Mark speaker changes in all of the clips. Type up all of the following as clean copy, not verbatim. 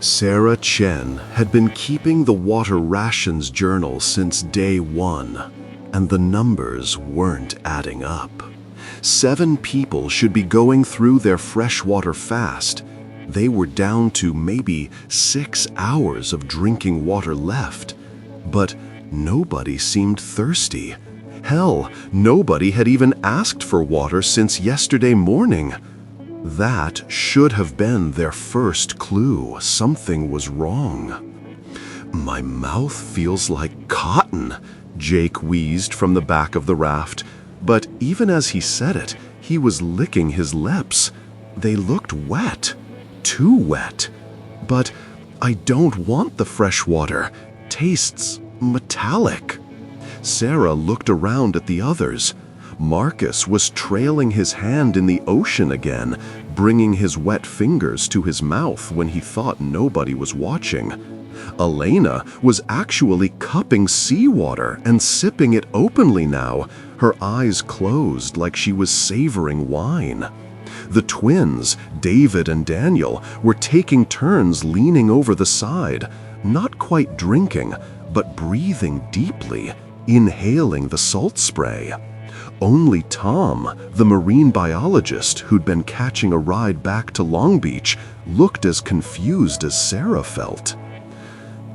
Speaker 1: Sarah Chen had been keeping the water rations journal since day one, and the numbers weren't adding up. 7 people should be going through their freshwater fast. They were down to maybe 6 hours of drinking water left, but nobody seemed thirsty. Hell, nobody had even asked for water since yesterday morning. That should have been their first clue. Something was wrong. "My mouth feels like cotton," Jake wheezed from the back of the raft. But even as he said it, he was licking his lips. They looked wet. Too wet. "But I don't want the fresh water. Tastes metallic." Sarah looked around at the others. Marcus was trailing his hand in the ocean again, bringing his wet fingers to his mouth when he thought nobody was watching. Elena was actually cupping seawater and sipping it openly now, her eyes closed like she was savoring wine. The twins, David and Daniel, were taking turns leaning over the side, not quite drinking, but breathing deeply, inhaling the salt spray. Only Tom, the marine biologist who'd been catching a ride back to Long Beach, looked as confused as Sarah felt.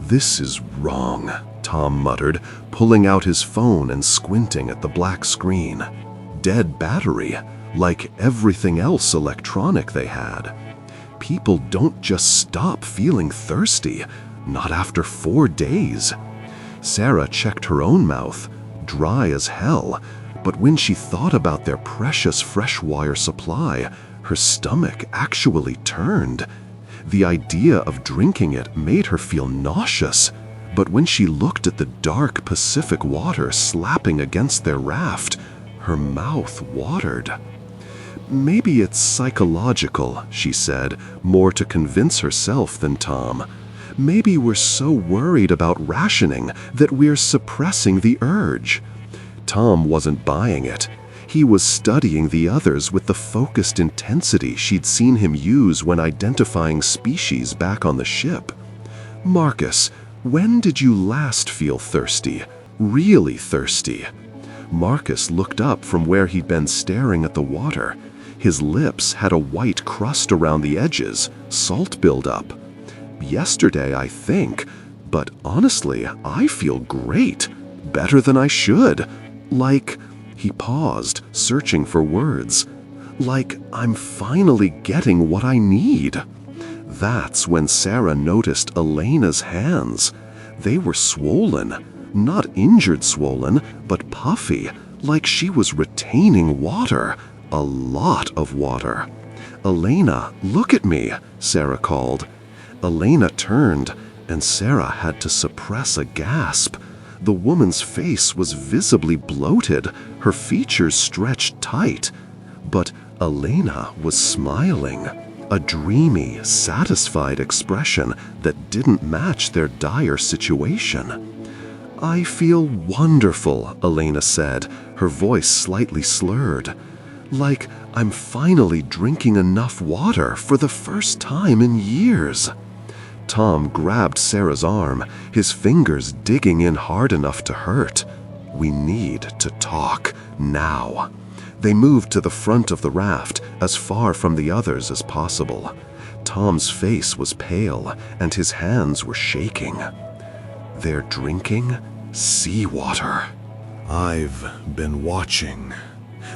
Speaker 1: "This is wrong," Tom muttered, pulling out his phone and squinting at the black screen. Dead battery, like everything else electronic they had. People don't just stop feeling thirsty, not after 4 days. Sarah checked her own mouth, dry as hell, but when she thought about their precious freshwater supply, her stomach actually turned. The idea of drinking it made her feel nauseous, but when she looked at the dark Pacific water slapping against their raft, her mouth watered. "Maybe it's psychological," she said, more to convince herself than Tom. "Maybe we're so worried about rationing that we're suppressing the urge." Tom wasn't buying it. He was studying the others with the focused intensity she'd seen him use when identifying species back on the ship. "Marcus, when did you last feel thirsty? Really thirsty?" Marcus looked up from where he'd been staring at the water. His lips had a white crust around the edges, salt buildup. "Yesterday, I think, but honestly, I feel great. Better than I should. Like," he paused, searching for words, "like I'm finally getting what I need." That's when Sarah noticed Elena's hands. They were swollen, not injured swollen, but puffy, like she was retaining water, a lot of water. "Elena, look at me," Sarah called. Elena turned, and Sarah had to suppress a gasp. The woman's face was visibly bloated, her features stretched tight. But Elena was smiling, a dreamy, satisfied expression that didn't match their dire situation. "I feel wonderful," Elena said, her voice slightly slurred. "Like I'm finally drinking enough water for the first time in years." Tom grabbed Sarah's arm, his fingers digging in hard enough to hurt. "We need to talk now." They moved to the front of the raft, as far from the others as possible. Tom's face was pale, and his hands were shaking. "They're drinking seawater." "I've been watching.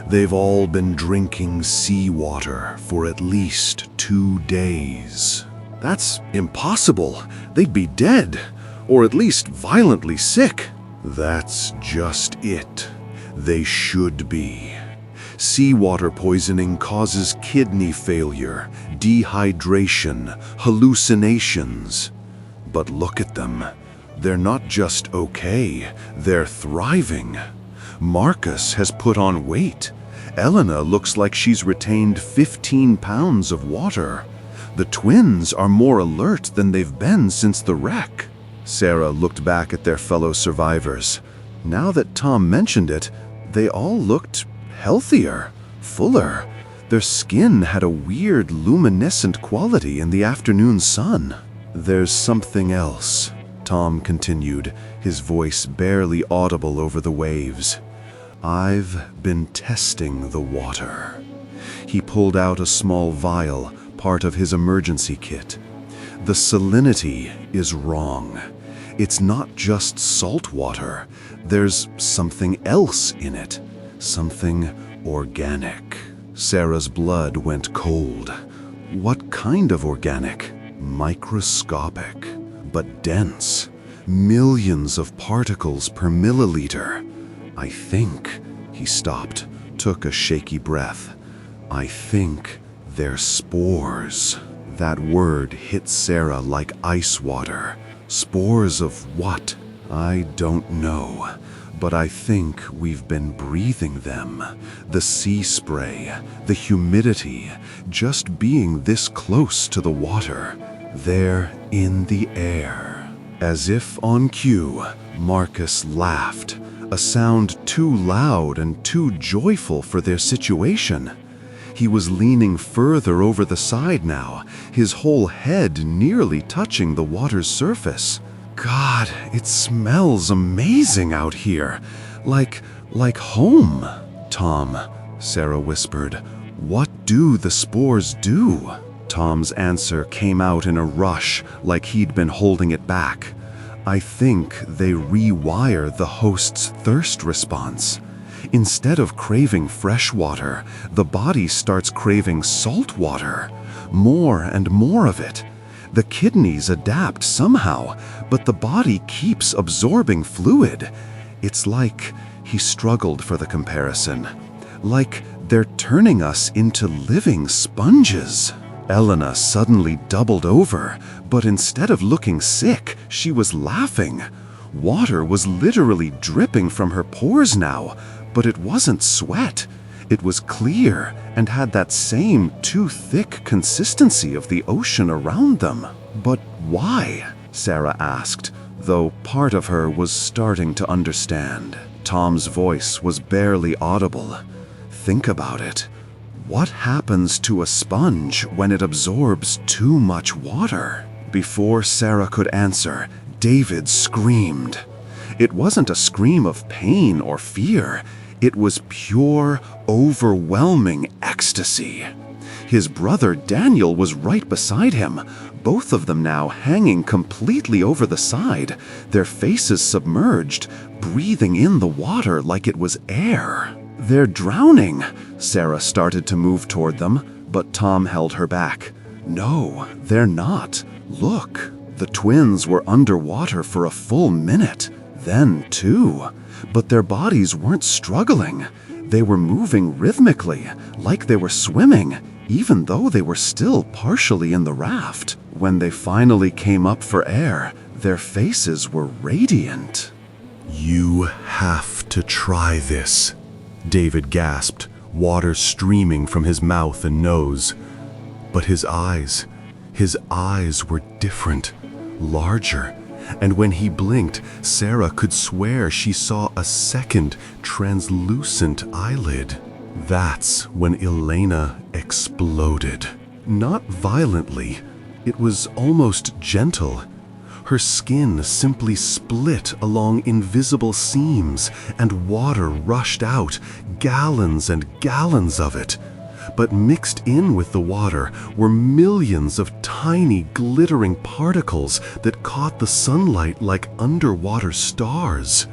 Speaker 1: They've all been drinking seawater for at least 2 days. "That's impossible. They'd be dead, or at least violently sick." "That's just it. They should be. Seawater poisoning causes kidney failure, dehydration, hallucinations. But look at them. They're not just okay, they're thriving. Marcus has put on weight. Elena looks like she's retained 15 pounds of water. The twins are more alert than they've been since the wreck." Sarah looked back at their fellow survivors. Now that Tom mentioned it, they all looked healthier, fuller. Their skin had a weird luminescent quality in the afternoon sun. There's something else, Tom continued, his voice barely audible over the waves. I've been testing the water. He pulled out a small vial, part of his emergency kit. The salinity is wrong. It's not just salt water. There's something else in it. Something organic. Sarah's blood went cold. What kind of organic? Microscopic, but dense. Millions of particles per milliliter. I think, he stopped, took a shaky breath. I think they're spores. That word hit Sarah like ice water. Spores of what? I don't know. But I think we've been breathing them. The sea spray, the humidity, just being this close to the water. They're in the air. As if on cue, Marcus laughed, a sound too loud and too joyful for their situation. He was leaning further over the side now, his whole head nearly touching the water's surface. God, it smells amazing out here. Like home. Tom, Sarah whispered, what do the spores do? Tom's answer came out in a rush, like he'd been holding it back. I think they rewire the host's thirst response. Instead of craving fresh water, the body starts craving salt water. More and more of it. The kidneys adapt somehow, but the body keeps absorbing fluid. It's like, he struggled for the comparison, like they're turning us into living sponges. Elena suddenly doubled over, but instead of looking sick, she was laughing. Water was literally dripping from her pores now, but it wasn't sweat. It was clear and had that same too thick consistency of the ocean around them. But why? Sarah asked, though part of her was starting to understand. Tom's voice was barely audible. Think about it. What happens to a sponge when it absorbs too much water? Before Sarah could answer, David screamed. It wasn't a scream of pain or fear. It was pure, overwhelming ecstasy. His brother Daniel was right beside him, both of them now hanging completely over the side, their faces submerged, breathing in the water like it was air. They're drowning. Sarah started to move toward them, but Tom held her back. No, they're not. Look, the twins were underwater for a full minute, then 2. But their bodies weren't struggling. They were moving rhythmically, like they were swimming, even though they were still partially in the raft. When they finally came up for air, their faces were radiant. You have to try this, David gasped, water streaming from his mouth and nose. But his eyes were different, larger. And when he blinked, Sarah could swear she saw a second, translucent eyelid. That's when Elena exploded. Not violently. It was almost gentle. Her skin simply split along invisible seams, and water rushed out, gallons and gallons of it. But mixed in with the water were millions of tiny glittering particles that caught the sunlight like underwater stars.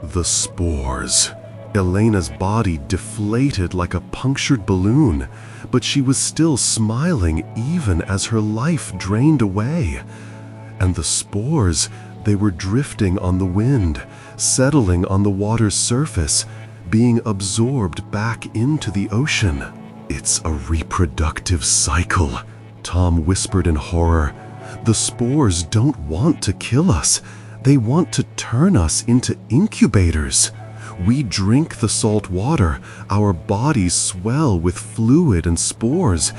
Speaker 1: The spores. Elena's body deflated like a punctured balloon, but she was still smiling even as her life drained away. And the spores, they were drifting on the wind, settling on the water's surface, being absorbed back into the ocean. It's a reproductive cycle, Tom whispered in horror. The spores don't want to kill us. They want to turn us into incubators. We drink the salt water, our bodies swell with fluid and spores.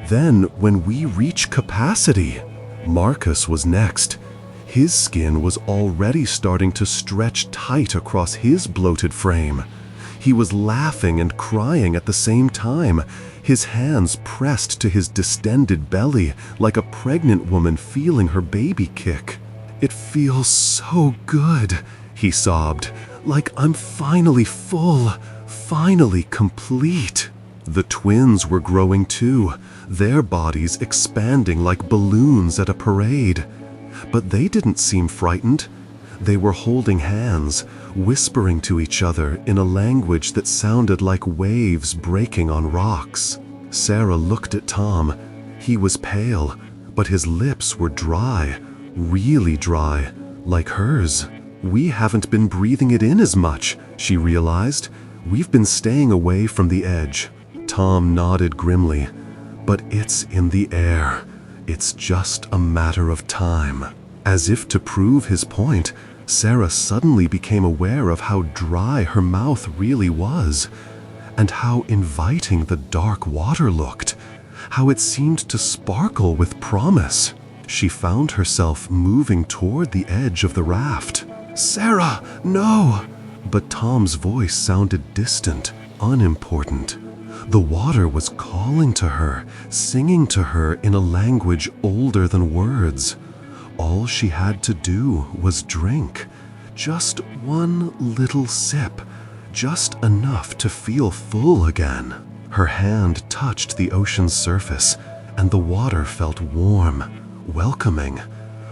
Speaker 1: Then, when we reach capacity, Marcus was next. His skin was already starting to stretch tight across his bloated frame. He was laughing and crying at the same time, his hands pressed to his distended belly like a pregnant woman feeling her baby kick. "It feels so good," he sobbed, "like I'm finally full, finally complete." The twins were growing too, their bodies expanding like balloons at a parade. But they didn't seem frightened. They were holding hands, whispering to each other in a language that sounded like waves breaking on rocks. Sarah looked at Tom. He was pale, but his lips were dry, really dry, like hers. "We haven't been breathing it in as much," she realized. "We've been staying away from the edge." Tom nodded grimly. "But it's in the air. It's just a matter of time." As if to prove his point, Sarah suddenly became aware of how dry her mouth really was, and how inviting the dark water looked, how it seemed to sparkle with promise. She found herself moving toward the edge of the raft. "Sarah, no!" But Tom's voice sounded distant, unimportant. The water was calling to her, singing to her in a language older than words. All she had to do was drink. Just one little sip, just enough to feel full again. Her hand touched the ocean's surface, and the water felt warm, welcoming,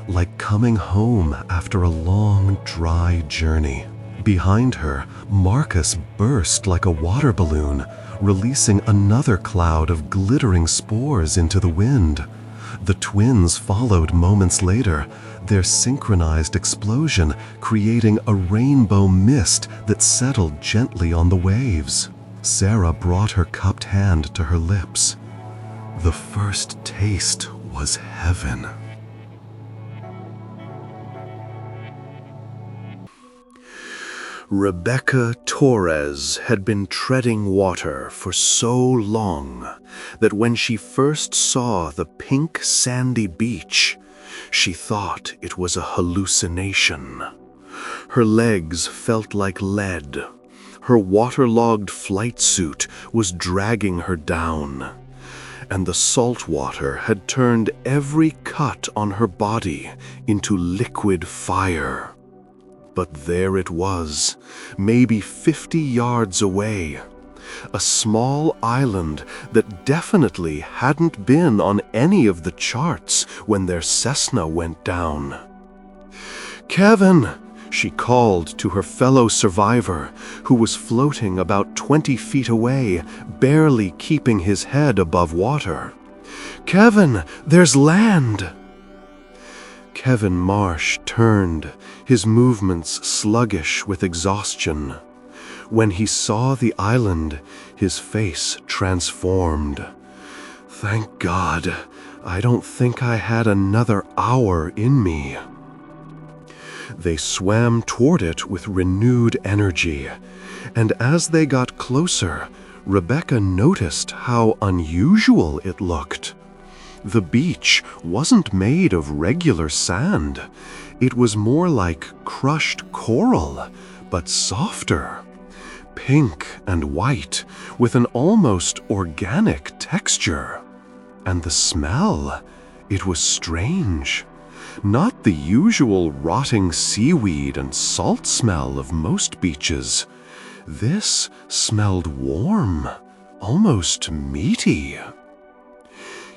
Speaker 1: like coming home after a long, dry journey. Behind her, Marcus burst like a water balloon, releasing another cloud of glittering spores into the wind. The twins followed moments later, their synchronized explosion creating a rainbow mist that settled gently on the waves. Sarah brought her cupped hand to her lips. The first taste was heaven. Rebecca Torres had been treading water for so long that when she first saw the pink sandy beach, she thought it was a hallucination. Her legs felt like lead. Her waterlogged flight suit was dragging her down, and the salt water had turned every cut on her body into liquid fire. But there it was, maybe 50 yards away. A small island that definitely hadn't been on any of the charts when their Cessna went down. "Kevin!" she called to her fellow survivor, who was floating about 20 feet away, barely keeping his head above water. "Kevin, there's land!" Kevin Marsh turned, his movements sluggish with exhaustion. When he saw the island, his face transformed. "Thank God, I don't think I had another hour in me." They swam toward it with renewed energy, and as they got closer, Rebecca noticed how unusual it looked. The beach wasn't made of regular sand. It was more like crushed coral, but softer. Pink and white, with an almost organic texture. And the smell, it was strange. Not the usual rotting seaweed and salt smell of most beaches. This smelled warm, almost meaty.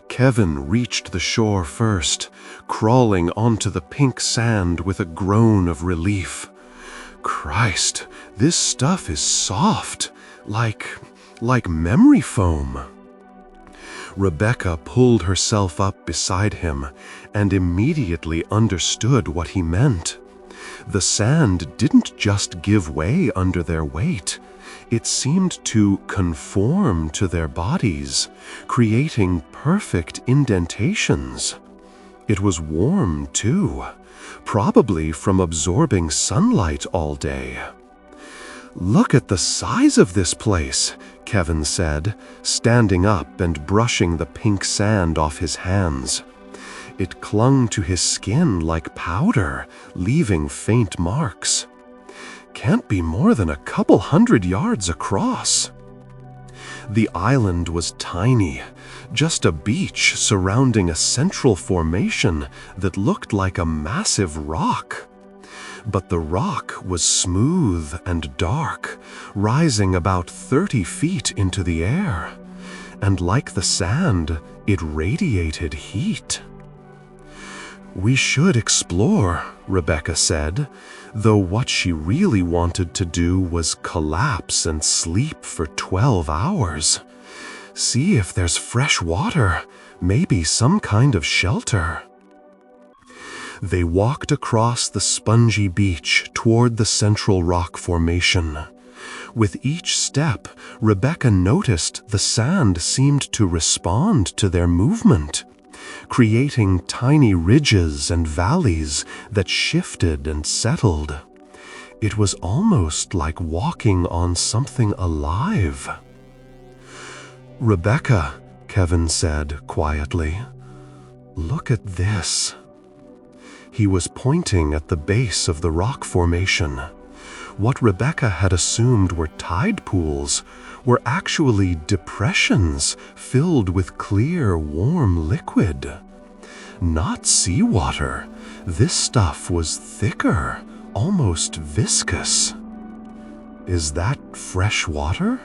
Speaker 1: Kevin reached the shore first, crawling onto the pink sand with a groan of relief. Christ, this stuff is soft, like memory foam. Rebecca pulled herself up beside him and immediately understood what he meant. The sand didn't just give way under their weight. It seemed to conform to their bodies, creating perfect indentations. It was warm, too, probably from absorbing sunlight all day. "Look at the size of this place," Kevin said, standing up and brushing the pink sand off his hands. It clung to his skin like powder, leaving faint marks. Can't be more than a couple 100 yards across. The island was tiny, just a beach surrounding a central formation that looked like a massive rock. But the rock was smooth and dark, rising about 30 feet into the air. And like the sand, it radiated heat. "We should explore," Rebecca said, though what she really wanted to do was collapse and sleep for 12 hours. See if there's fresh water, maybe some kind of shelter. They walked across the spongy beach toward the central rock formation. With each step, Rebecca noticed the sand seemed to respond to their movement, creating tiny ridges and valleys that shifted and settled. It was almost like walking on something alive. "Rebecca," Kevin said quietly, "look at this." He was pointing at the base of the rock formation. What Rebecca had assumed were tide pools were actually depressions filled with clear, warm liquid. Not seawater. This stuff was thicker, almost viscous. "Is that fresh water?"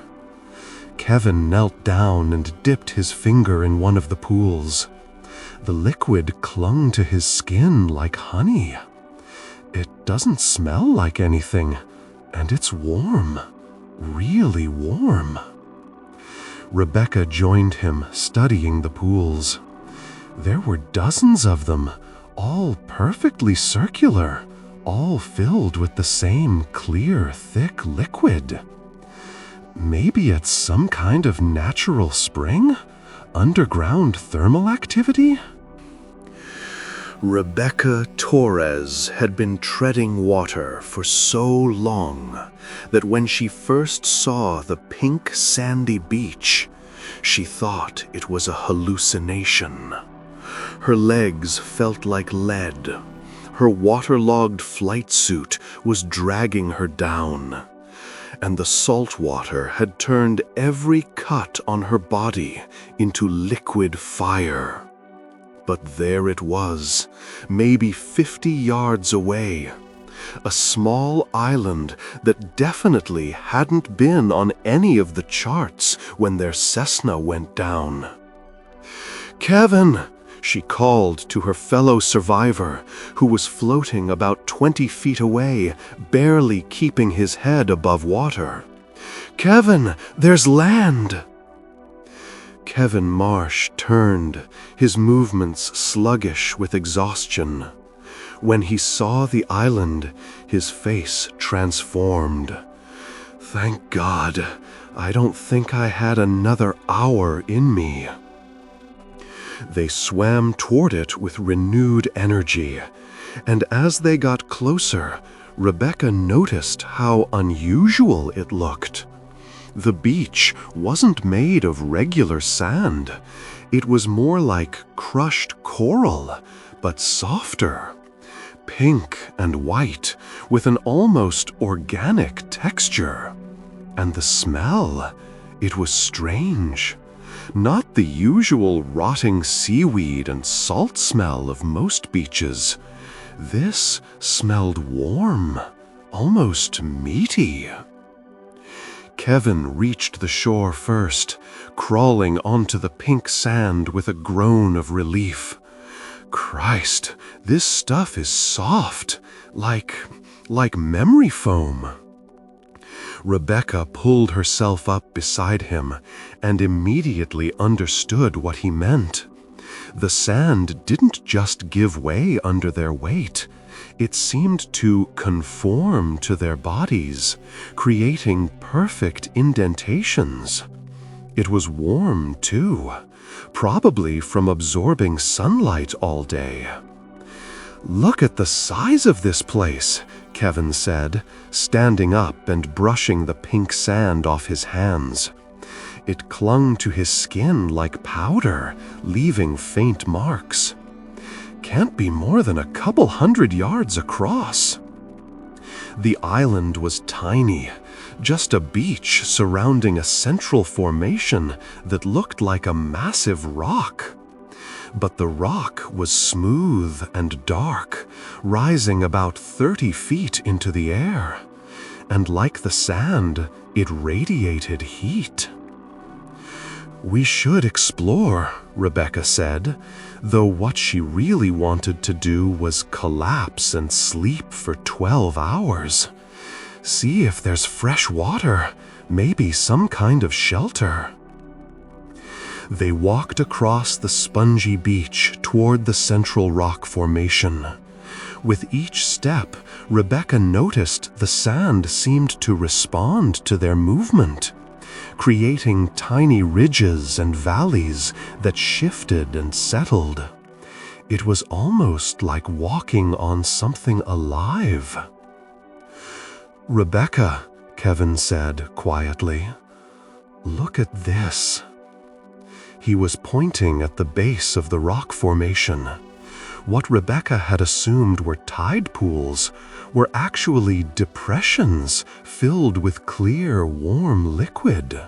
Speaker 1: Kevin knelt down and dipped his finger in one of the pools. The liquid clung to his skin like honey. "It doesn't smell like anything, and it's warm, really warm." Rebecca joined him, studying the pools. There were dozens of them, all perfectly circular, all filled with the same clear, thick liquid. Maybe it's some kind of natural spring? Underground thermal activity? Rebecca Torres had been treading water for so long that when she first saw the pink sandy beach, she thought it was a hallucination. Her legs felt like lead. Her waterlogged flight suit was dragging her down, and the salt water had turned every cut on her body into liquid fire. But there it was, maybe 50 yards away, a small island that definitely hadn't been on any of the charts when their Cessna went down. "Kevin!" she called to her fellow survivor, who was floating about 20 feet away, barely keeping his head above water. "Kevin, there's land!" Kevin Marsh turned, his movements sluggish with exhaustion. When he saw the island, his face transformed. "Thank God, I don't think I had another hour in me." They swam toward it with renewed energy, and as they got closer, Rebecca noticed how unusual it looked. The beach wasn't made of regular sand. It was more like crushed coral, but softer. Pink and white, with an almost organic texture. And the smell, it was strange. Not the usual rotting seaweed and salt smell of most beaches. This smelled warm, almost meaty. Kevin reached the shore first, crawling onto the pink sand with a groan of relief. Christ, this stuff is soft, like memory foam. Rebecca pulled herself up beside him and immediately understood what he meant. The sand didn't just give way under their weight. It seemed to conform to their bodies, creating perfect indentations. It was warm, too, probably from absorbing sunlight all day. "Look at the size of this place," Kevin said, standing up and brushing the pink sand off his hands. It clung to his skin like powder, leaving faint marks. "Can't be more than a couple 100 yards across." The island was tiny, just a beach surrounding a central formation that looked like a massive rock. But the rock was smooth and dark, rising about 30 feet into the air. And like the sand, it radiated heat. "We should explore," Rebecca said, though what she really wanted to do was collapse and sleep for 12 hours. See if there's fresh water, maybe some kind of shelter. They walked across the spongy beach toward the central rock formation. With each step, Rebecca noticed the sand seemed to respond to their movement, creating tiny ridges and valleys that shifted and settled. It was almost like walking on something alive. "Rebecca," Kevin said quietly, "look at this." He was pointing at the base of the rock formation. What Rebecca had assumed were tide pools were actually depressions filled with clear, warm liquid.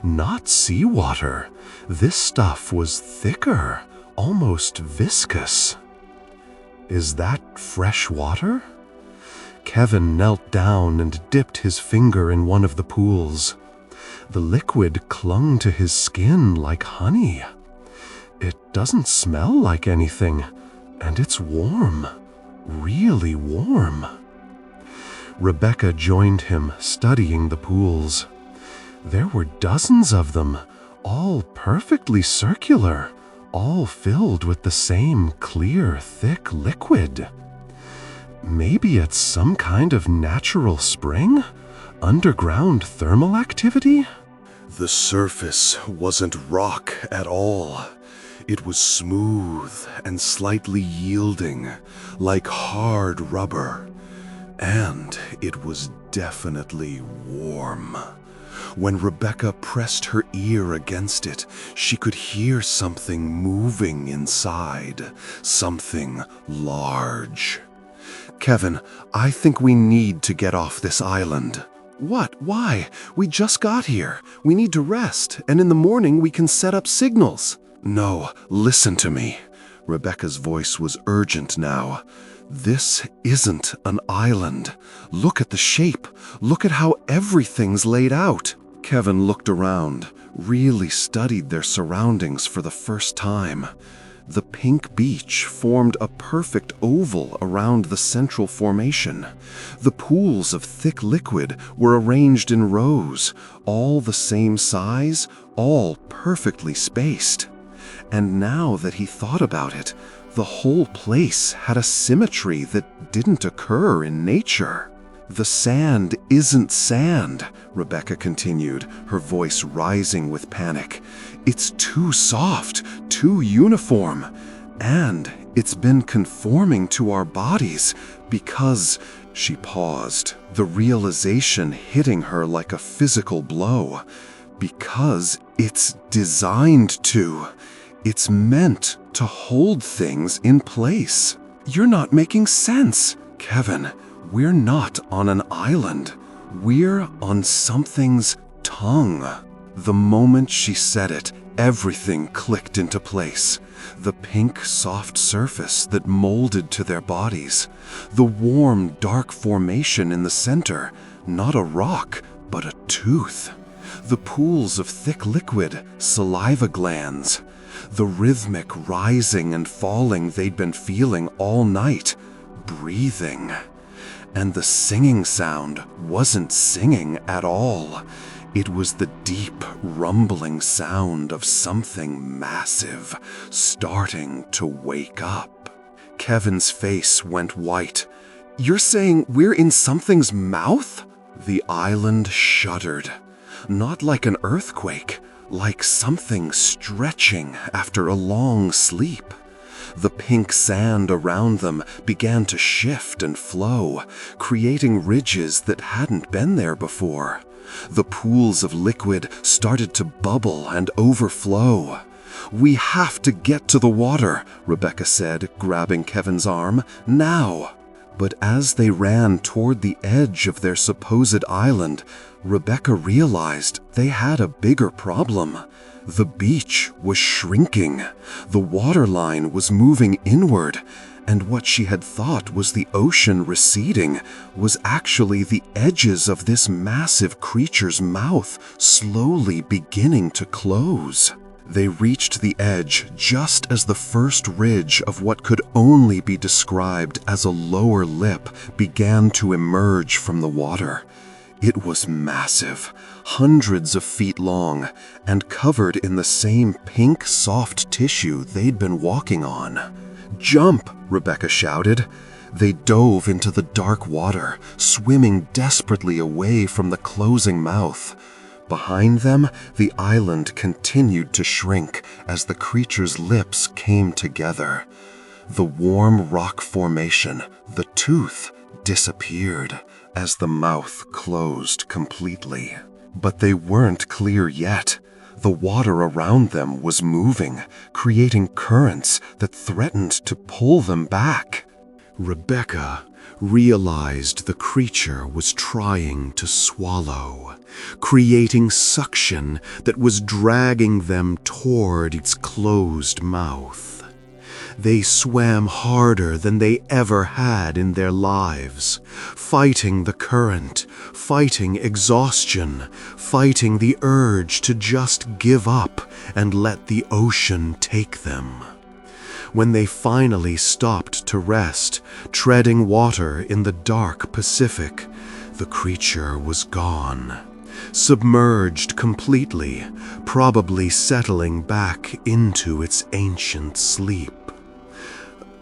Speaker 1: Not seawater. This stuff was thicker, almost viscous. "Is that fresh water?" Kevin knelt down and dipped his finger in one of the pools. The liquid clung to his skin like honey. "It doesn't smell like anything, and it's warm, really warm." Rebecca joined him, studying the pools. There were dozens of them, all perfectly circular, all filled with the same clear, thick liquid. Maybe it's some kind of natural spring? Underground thermal activity? The surface wasn't rock at all. It was smooth and slightly yielding, like hard rubber. And it was definitely warm. When Rebecca pressed her ear against it, she could hear something moving inside, something large. "Kevin, I think we need to get off this island." "What? Why? We just got here. We need to rest, and in the morning we can set up signals." "No, listen to me." Rebecca's voice was urgent now. "This isn't an island. Look at the shape. Look at how everything's laid out." Kevin looked around, really studied their surroundings for the first time. The pink beach formed a perfect oval around the central formation. The pools of thick liquid were arranged in rows, all the same size, all perfectly spaced. And now that he thought about it, the whole place had a symmetry that didn't occur in nature. "The sand isn't sand," Rebecca continued, her voice rising with panic. "It's too soft, too uniform, and it's been conforming to our bodies because—" She paused, the realization hitting her like a physical blow. "Because it's designed to. It's meant to hold things in place." "You're not making sense." "Kevin, we're not on an island. We're on something's tongue." The moment she said it, everything clicked into place. The pink, soft surface that molded to their bodies. The warm, dark formation in the center, not a rock, but a tooth. The pools of thick liquid, saliva glands. The rhythmic rising and falling they'd been feeling all night. Breathing. And the singing sound wasn't singing at all. It was the deep, rumbling sound of something massive starting to wake up. Kevin's face went white. "You're saying we're in something's mouth?" The island shuddered. Not like an earthquake, like something stretching after a long sleep. The pink sand around them began to shift and flow, creating ridges that hadn't been there before. The pools of liquid started to bubble and overflow. "We have to get to the water," Rebecca said, grabbing Kevin's arm. "Now!" But as they ran toward the edge of their supposed island, Rebecca realized they had a bigger problem. The beach was shrinking. The waterline was moving inward, and what she had thought was the ocean receding was actually the edges of this massive creature's mouth slowly beginning to close. They reached the edge just as the first ridge of what could only be described as a lower lip began to emerge from the water. It was massive, hundreds of feet long, and covered in the same pink, soft tissue they'd been walking on. "Jump!" Rebecca shouted. They dove into the dark water, swimming desperately away from the closing mouth. Behind them, the island continued to shrink as the creature's lips came together. The warm rock formation, the tooth, disappeared as the mouth closed completely. But they weren't clear yet. The water around them was moving, creating currents that threatened to pull them back. Rebecca realized the creature was trying to swallow, creating suction that was dragging them toward its closed mouth. They swam harder than they ever had in their lives, fighting the current, fighting exhaustion, fighting the urge to just give up and let the ocean take them. When they finally stopped to rest, treading water in the dark Pacific, the creature was gone, submerged completely, probably settling back into its ancient sleep.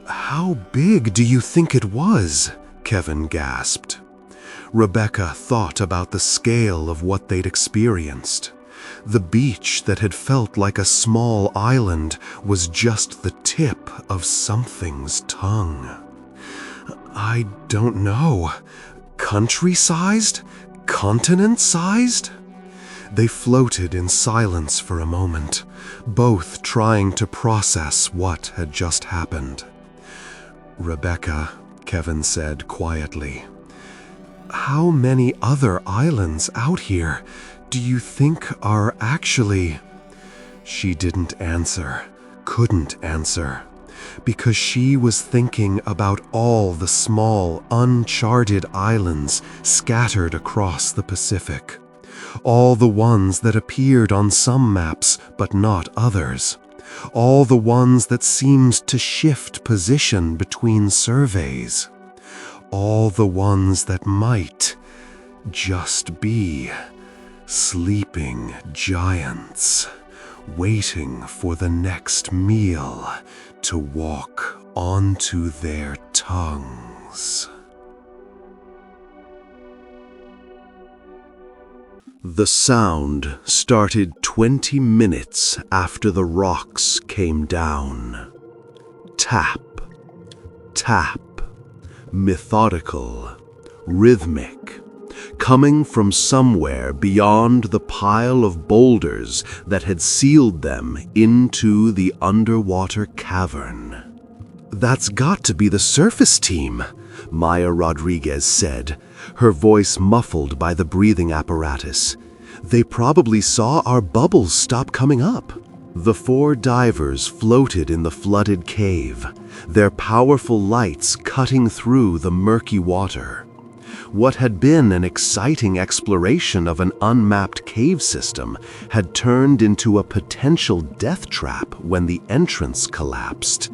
Speaker 1: "How big do you think it was?" Kevin gasped. Rebecca thought about the scale of what they'd experienced. The beach that had felt like a small island was just the tip of something's tongue. "I don't know. Country-sized? Continent-sized?" They floated in silence for a moment, both trying to process what had just happened. "Rebecca," Kevin said quietly, "how many other islands out here do you think are actually—" She didn't answer, couldn't answer, because she was thinking about all the small, uncharted islands scattered across the Pacific. All the ones that appeared on some maps but not others. All the ones that seemed to shift position between surveys. All the ones that might just be sleeping giants, waiting for the next meal to walk onto their tongues. The sound started 20 minutes after the rocks came down. Tap, tap, methodical, rhythmic, coming from somewhere beyond the pile of boulders that had sealed them into the underwater cavern. "That's got to be the surface team," Maya Rodriguez said, her voice muffled by the breathing apparatus. "They probably saw our bubbles stop coming up." The 4 divers floated in the flooded cave, their powerful lights cutting through the murky water. What had been an exciting exploration of an unmapped cave system had turned into a potential death trap when the entrance collapsed.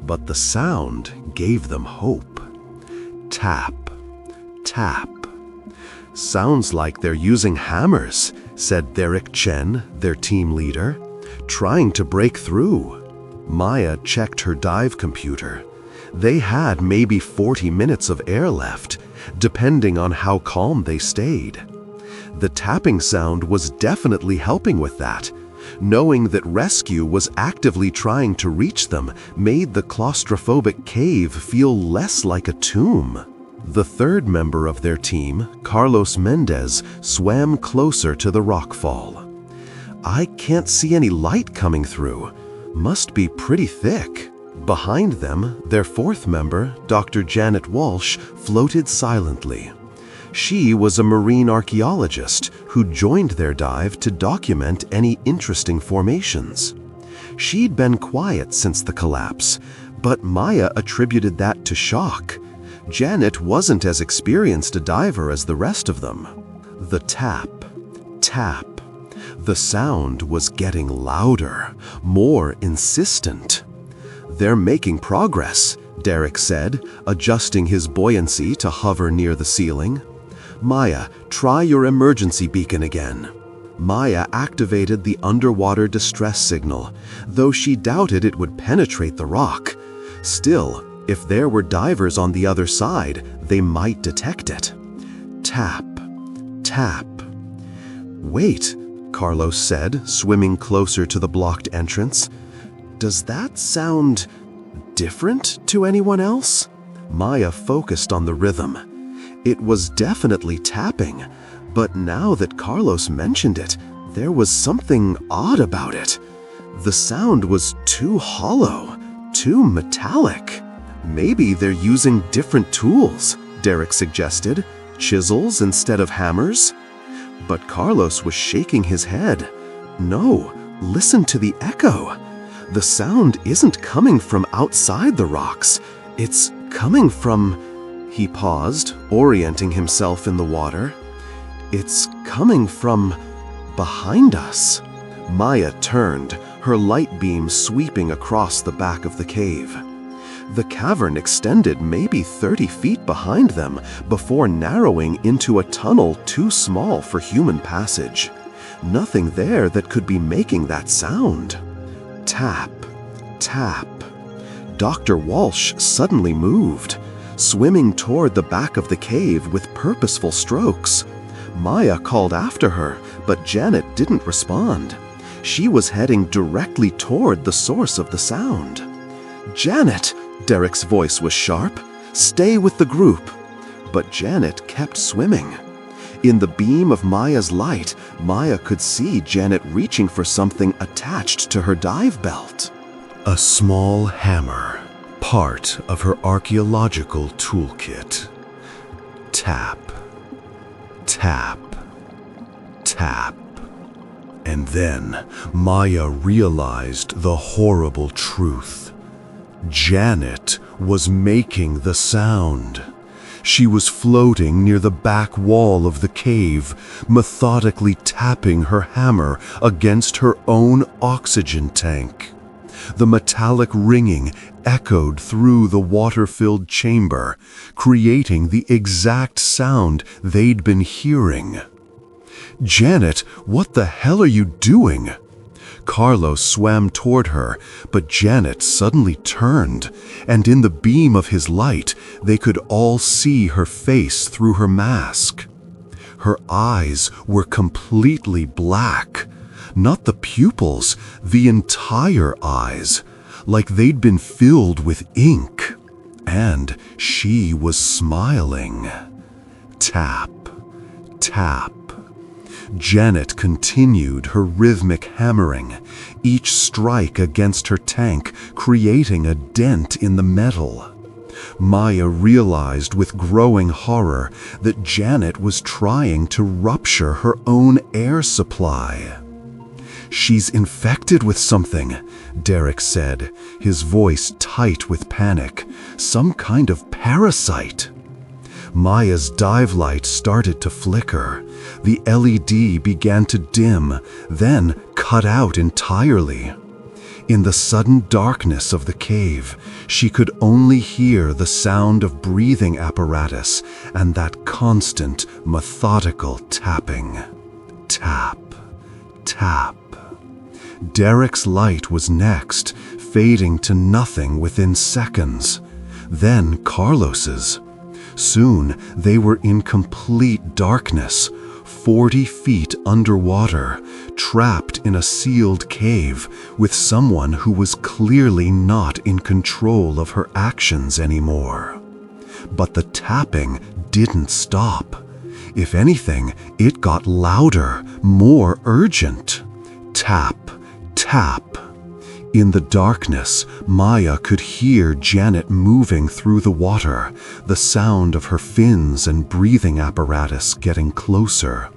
Speaker 1: But the sound gave them hope. Tap, tap. "Sounds like they're using hammers," said Derek Chen, their team leader, "trying to break through." Maya checked her dive computer. They had maybe 40 minutes of air left, depending on how calm they stayed. The tapping sound was definitely helping with that. Knowing that rescue was actively trying to reach them made the claustrophobic cave feel less like a tomb. The third member of their team, Carlos Mendez, swam closer to the rockfall. "I can't see any light coming through. Must be pretty thick." Behind them, their fourth member, Dr. Janet Walsh, floated silently. She was a marine archaeologist who joined their dive to document any interesting formations. She'd been quiet since the collapse, but Maya attributed that to shock. Janet wasn't as experienced a diver as the rest of them. The tap, tap. The sound was getting louder, more insistent. "They're making progress," Derek said, adjusting his buoyancy to hover near the ceiling. "Maya, try your emergency beacon again." Maya activated the underwater distress signal, though she doubted it would penetrate the rock. Still, if there were divers on the other side, they might detect it. Tap, tap. "Wait," Carlos said, swimming closer to the blocked entrance. "Does that sound different to anyone else?" Maya focused on the rhythm. It was definitely tapping, but now that Carlos mentioned it, there was something odd about it. The sound was too hollow, too metallic. "Maybe they're using different tools," Derek suggested, "chisels instead of hammers." But Carlos was shaking his head. "No, listen to the echo. The sound isn't coming from outside the rocks. It's coming from..." He paused, orienting himself in the water. "It's coming from behind us." Maya turned, her light beam sweeping across the back of the cave. The cavern extended maybe 30 feet behind them before narrowing into a tunnel too small for human passage. Nothing there that could be making that sound. Tap, tap. Dr. Walsh suddenly moved, swimming toward the back of the cave with purposeful strokes. Maya called after her, but Janet didn't respond. She was heading directly toward the source of the sound. "Janet!" Derek's voice was sharp. "Stay with the group." But Janet kept swimming. In the beam of Maya's light, Maya could see Janet reaching for something attached to her dive belt. A small hammer, part of her archaeological toolkit. Tap, tap, tap. And then Maya realized the horrible truth. Janet was making the sound. She was floating near the back wall of the cave, methodically tapping her hammer against her own oxygen tank. The metallic ringing echoed through the water-filled chamber, creating the exact sound they'd been hearing. "Janet, what the hell are you doing?" Carlos swam toward her, but Janet suddenly turned, and in the beam of his light, they could all see her face through her mask. Her eyes were completely black. Not the pupils, the entire eyes, like they'd been filled with ink. And she was smiling. Tap, tap. Janet continued her rhythmic hammering, each strike against her tank creating a dent in the metal. Maya realized with growing horror that Janet was trying to rupture her own air supply. "She's infected with something," Derek said, his voice tight with panic. "Some kind of parasite." Maya's dive light started to flicker. The LED began to dim, then cut out entirely. In the sudden darkness of the cave, she could only hear the sound of breathing apparatus and that constant, methodical tapping. Tap, tap. Derek's light was next, fading to nothing within seconds. Then Carlos's. Soon they were in complete darkness, 40 feet underwater, trapped in a sealed cave with someone who was clearly not in control of her actions anymore. But the tapping didn't stop. If anything, it got louder, more urgent. Tap, tap. In the darkness, Maya could hear Janet moving through the water, the sound of her fins and breathing apparatus getting closer.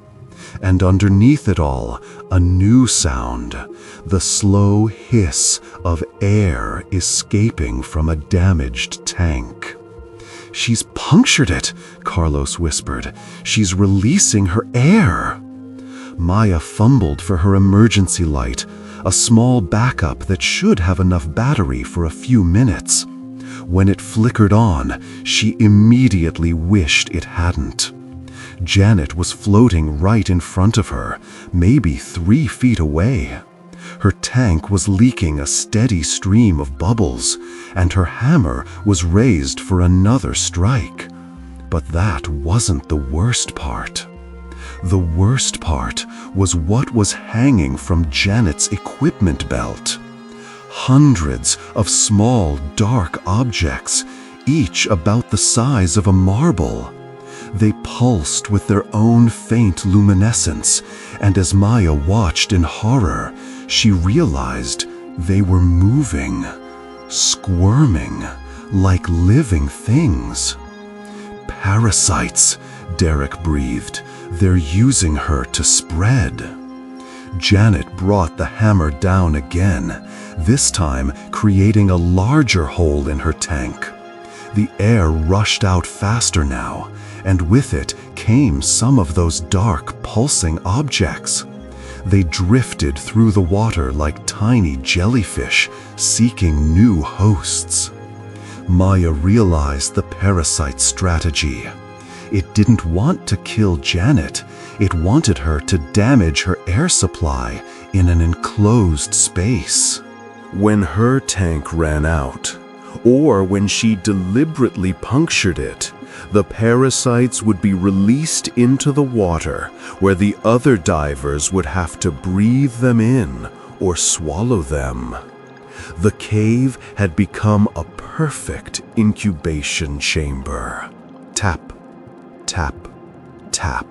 Speaker 1: And underneath it all, a new sound, the slow hiss of air escaping from a damaged tank. "She's punctured it," Carlos whispered. "She's releasing her air." Maya fumbled for her emergency light, a small backup that should have enough battery for a few minutes. When it flickered on, she immediately wished it hadn't. Janet was floating right in front of her, maybe 3 feet away. Her tank was leaking a steady stream of bubbles, and her hammer was raised for another strike. But that wasn't the worst part. The worst part was what was hanging from Janet's equipment belt. Hundreds of small, dark objects, each about the size of a marble. They pulsed with their own faint luminescence, and as Maya watched in horror, she realized they were moving, squirming, like living things. "Parasites," Derek breathed. "They're using her to spread." Janet brought the hammer down again, this time creating a larger hole in her tank. The air rushed out faster now, and with it came some of those dark, pulsing objects. They drifted through the water like tiny jellyfish, seeking new hosts. Maya realized the parasite strategy. It didn't want to kill Janet. It wanted her to damage her air supply in an enclosed space. When her tank ran out, or when she deliberately punctured it, the parasites would be released into the water, where the other divers would have to breathe them in or swallow them. The cave had become a perfect incubation chamber. Tap, tap, tap.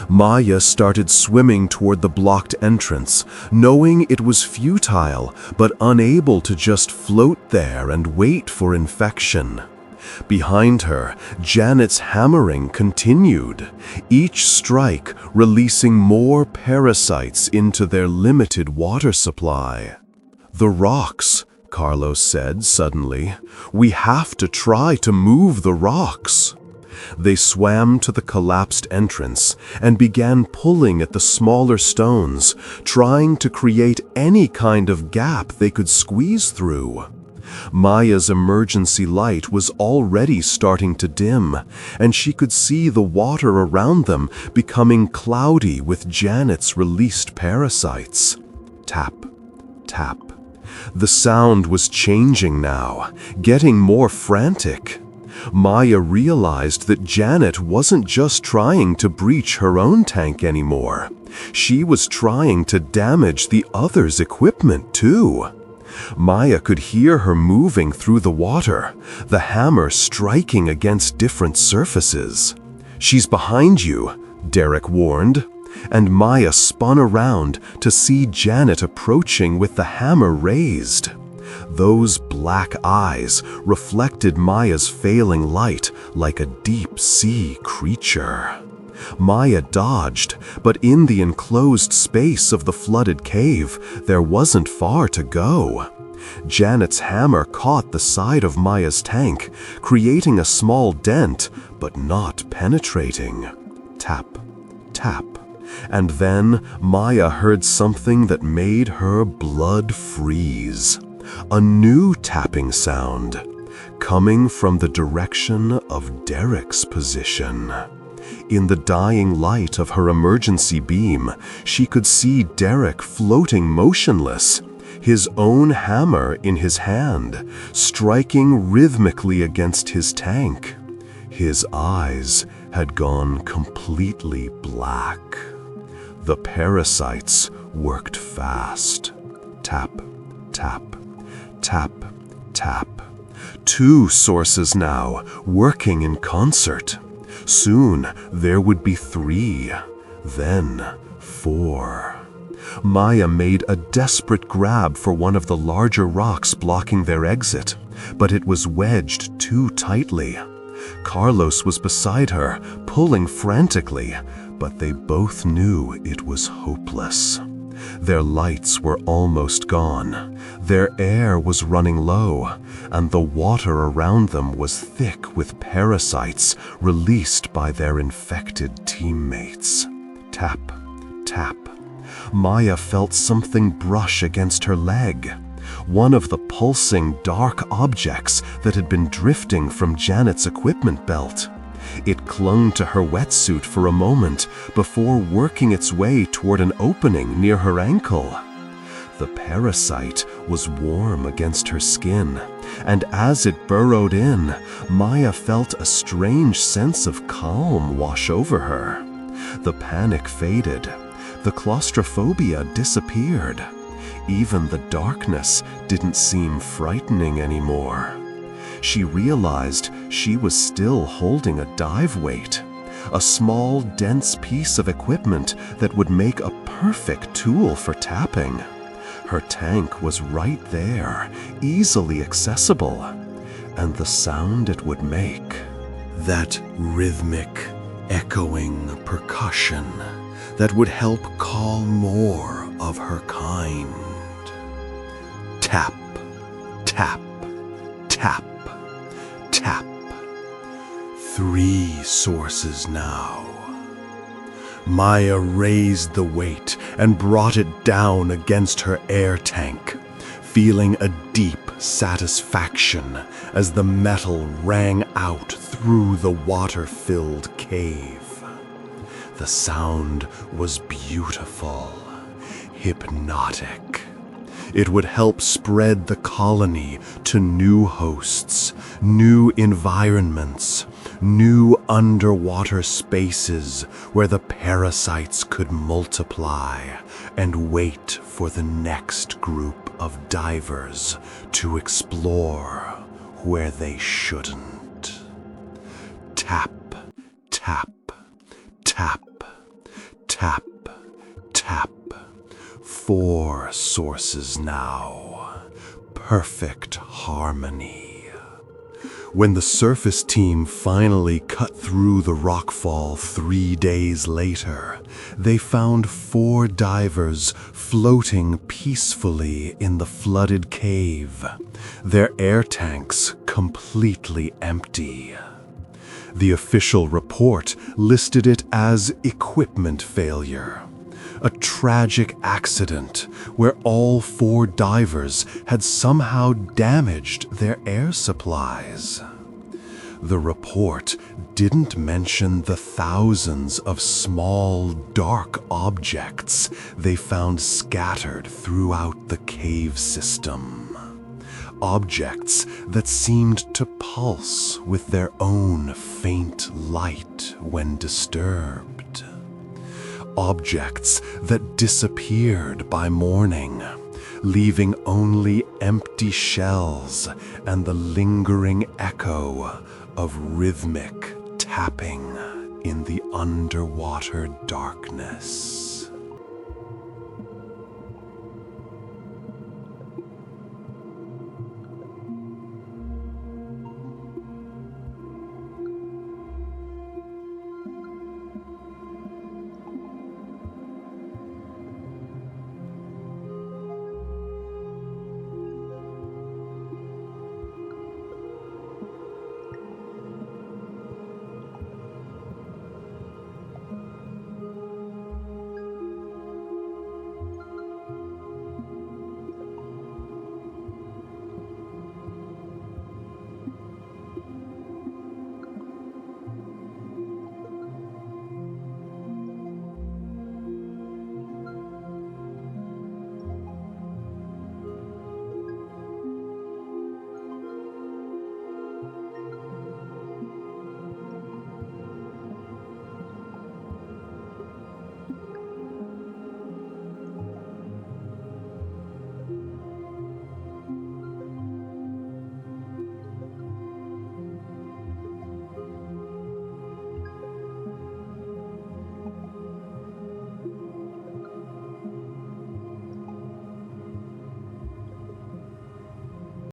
Speaker 1: Maya started swimming toward the blocked entrance, knowing it was futile, but unable to just float there and wait for infection. Behind her, Janet's hammering continued, each strike releasing more parasites into their limited water supply. "The rocks," Carlos said suddenly. "We have to try to move the rocks." They swam to the collapsed entrance and began pulling at the smaller stones, trying to create any kind of gap they could squeeze through. Maya's emergency light was already starting to dim, and she could see the water around them becoming cloudy with Janet's released parasites. Tap, tap. The sound was changing now, getting more frantic. Maya realized that Janet wasn't just trying to breach her own tank anymore. She was trying to damage the others' equipment too. Maya could hear her moving through the water, the hammer striking against different surfaces. "She's behind you," Derek warned, and Maya spun around to see Janet approaching with the hammer raised. Those black eyes reflected Maya's failing light like a deep-sea creature. Maya dodged, but in the enclosed space of the flooded cave, there wasn't far to go. Janet's hammer caught the side of Maya's tank, creating a small dent, but not penetrating. Tap, tap. And then Maya heard something that made her blood freeze. A new tapping sound, coming from the direction of Derek's position. In the dying light of her emergency beam, she could see Derek floating motionless, his own hammer in his hand, striking rhythmically against his tank. His eyes had gone completely black. The parasites worked fast. Tap, tap, tap, tap. 2 sources now, working in concert. Soon there would be 3, then 4. Maya made a desperate grab for one of the larger rocks blocking their exit, but it was wedged too tightly. Carlos was beside her, pulling frantically, but they both knew it was hopeless. Their lights were almost gone, their air was running low, and the water around them was thick with parasites released by their infected teammates. Tap, tap. Maya felt something brush against her leg. One of the pulsing dark objects that had been drifting from Janet's equipment belt. It clung to her wetsuit for a moment before working its way toward an opening near her ankle. The parasite was warm against her skin, and as it burrowed in, Maya felt a strange sense of calm wash over her. The panic faded. The claustrophobia disappeared. Even the darkness didn't seem frightening anymore. She realized she was still holding a dive weight, a small, dense piece of equipment that would make a perfect tool for tapping. Her tank was right there, easily accessible, and the sound it would make, that rhythmic, echoing percussion that would help call more of her kind. Tap, tap, tap, tap. 3 sources now. Maya raised the weight and brought it down against her air tank, feeling a deep satisfaction as the metal rang out through the water-filled cave. The sound was beautiful, hypnotic. It would help spread the colony to new hosts, new environments, new underwater spaces where the parasites could multiply and wait for the next group of divers to explore where they shouldn't. Tap, tap, tap, tap, tap. 4 sources now. Perfect harmony. When the surface team finally cut through the rockfall 3 days later, they found 4 divers floating peacefully in the flooded cave, their air tanks completely empty. The official report listed it as equipment failure, a tragic accident where all 4 divers had somehow damaged their air supplies. The report didn't mention the thousands of small, dark objects they found scattered throughout the cave system. Objects that seemed to pulse with their own faint light when disturbed. Objects that disappeared by morning, leaving only empty shells and the lingering echo of rhythmic tapping in the underwater darkness.